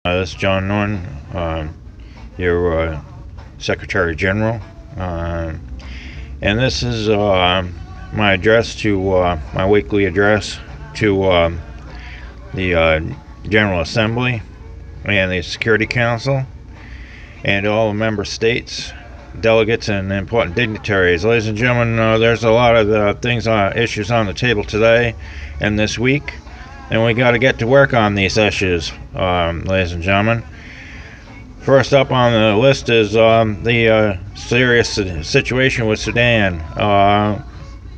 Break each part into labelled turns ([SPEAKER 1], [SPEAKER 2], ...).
[SPEAKER 1] This is John Norton, your Secretary General, and this is my address to my weekly address to the General Assembly and the Security Council and all the member states, delegates, and important dignitaries. Ladies and gentlemen, there's a lot of issues on the table today and this week. And we got to get to work on these issues, ladies and gentlemen. First up on the list is the serious situation with Sudan.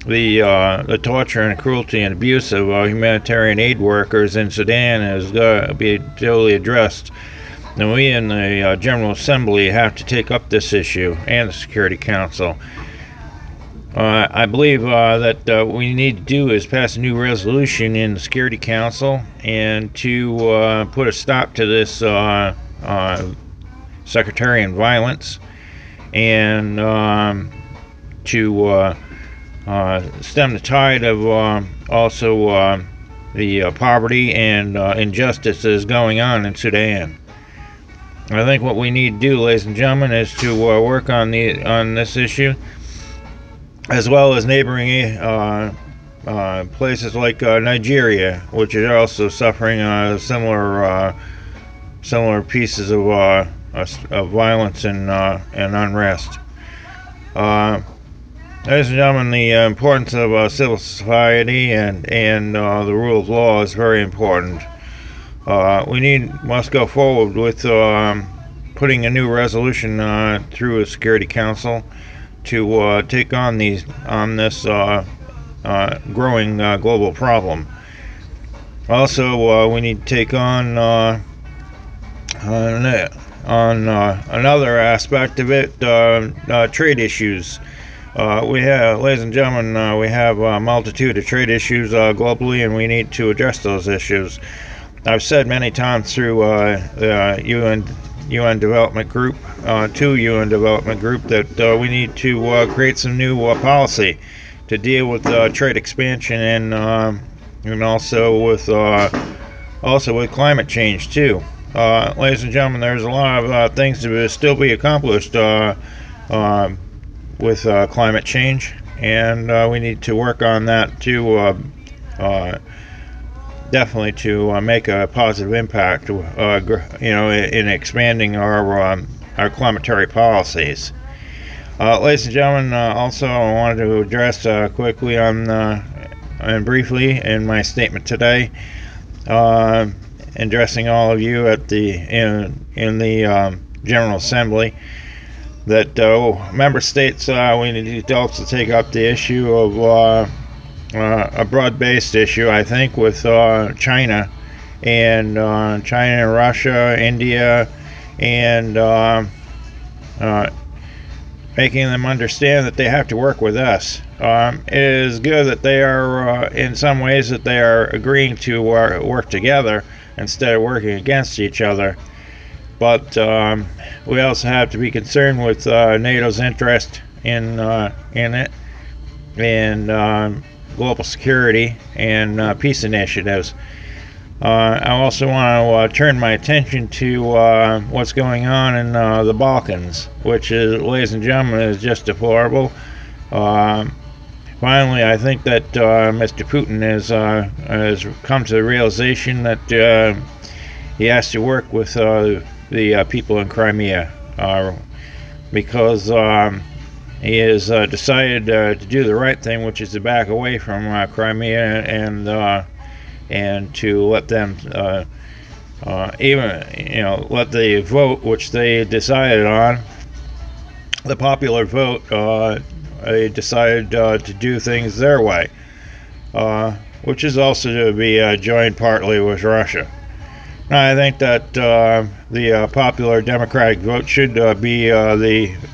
[SPEAKER 1] The torture and cruelty and abuse of humanitarian aid workers in Sudan is going to be duly addressed. And we in the General Assembly have to take up this issue, and the Security Council. I believe that what we need to do is pass a new resolution in the Security Council and to put a stop to this sectarian violence and to stem the tide of also the poverty and injustice that is going on in Sudan. I think what we need to do, ladies and gentlemen, is to work on this issue, as well as neighboring places like Nigeria, which are also suffering similar pieces of violence and unrest. Ladies and gentlemen, the importance of civil society and the rule of law is very important. We must go forward with putting a new resolution through a Security Council to take on this growing global problem. Also, we need to take on another aspect of it, trade issues. Ladies and gentlemen, we have a multitude of trade issues globally, and we need to address those issues. I've said many times through the UN Development Group, UN Development Group, that we need to create some new policy to deal with trade expansion and also with climate change too. Ladies and gentlemen, there's a lot of things to still be accomplished with climate change, and we need to work on that too. Definitely to make a positive impact, in expanding our climatary policies. Ladies and gentlemen, also I wanted to address quickly and briefly in my statement today, addressing all of you in the General Assembly, that member states, we need to also take up the issue of a broad-based issue, I think, with China and Russia, India, and making them understand that they have to work with us. It is good that they are, in some ways, that they are agreeing to work together instead of working against each other. But we also have to be concerned with NATO's interest in it, and global security and peace initiatives. I also want to turn my attention to what's going on in the Balkans, which is, ladies and gentlemen, is just deplorable. Finally, I think that Mr. Putin has come to the realization that he has to work with the people in Crimea, because he has decided to do the right thing, which is to back away from Crimea and to let them let the vote, which they decided on, the popular vote, they decided to do things their way, which is also to be joined partly with Russia. Now, I think that the popular democratic vote should be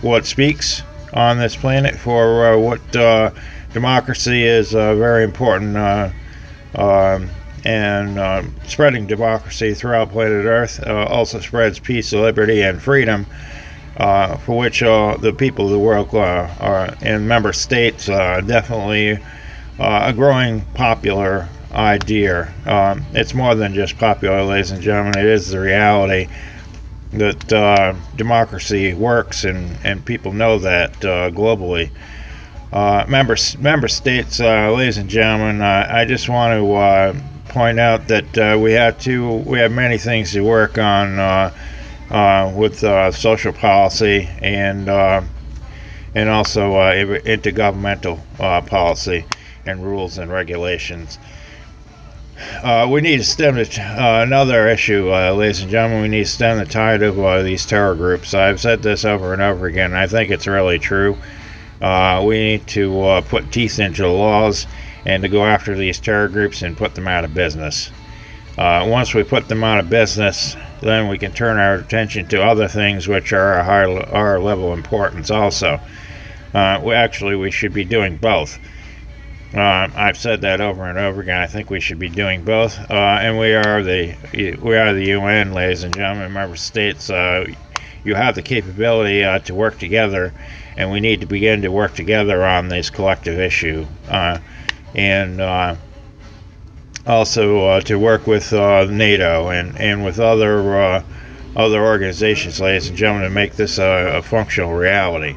[SPEAKER 1] what speaks on this planet for what democracy is very important, and spreading democracy throughout planet Earth also spreads peace, liberty, and freedom, for which the people of the world are in member states definitely a growing popular idea. It's more than just popular, ladies and gentlemen. It is the reality that democracy works, and people know that globally. Member states, ladies and gentlemen, I just want to point out that we have many things to work on with social policy and also intergovernmental policy and rules and regulations. We need to stem another issue, ladies and gentlemen. We need to stem the tide of these terror groups. I've said this over and over again. I think it's really true. We need to put teeth into the laws and to go after these terror groups and put them out of business. Once we put them out of business, then we can turn our attention to other things which are a higher level importance also. We should be doing both. I've said that over and over again. I think we should be doing both, and we are the UN, ladies and gentlemen, member states. You have the capability to work together, and we need to begin to work together on this collective issue, and also to work with NATO and with other organizations, ladies and gentlemen, to make this a functional reality.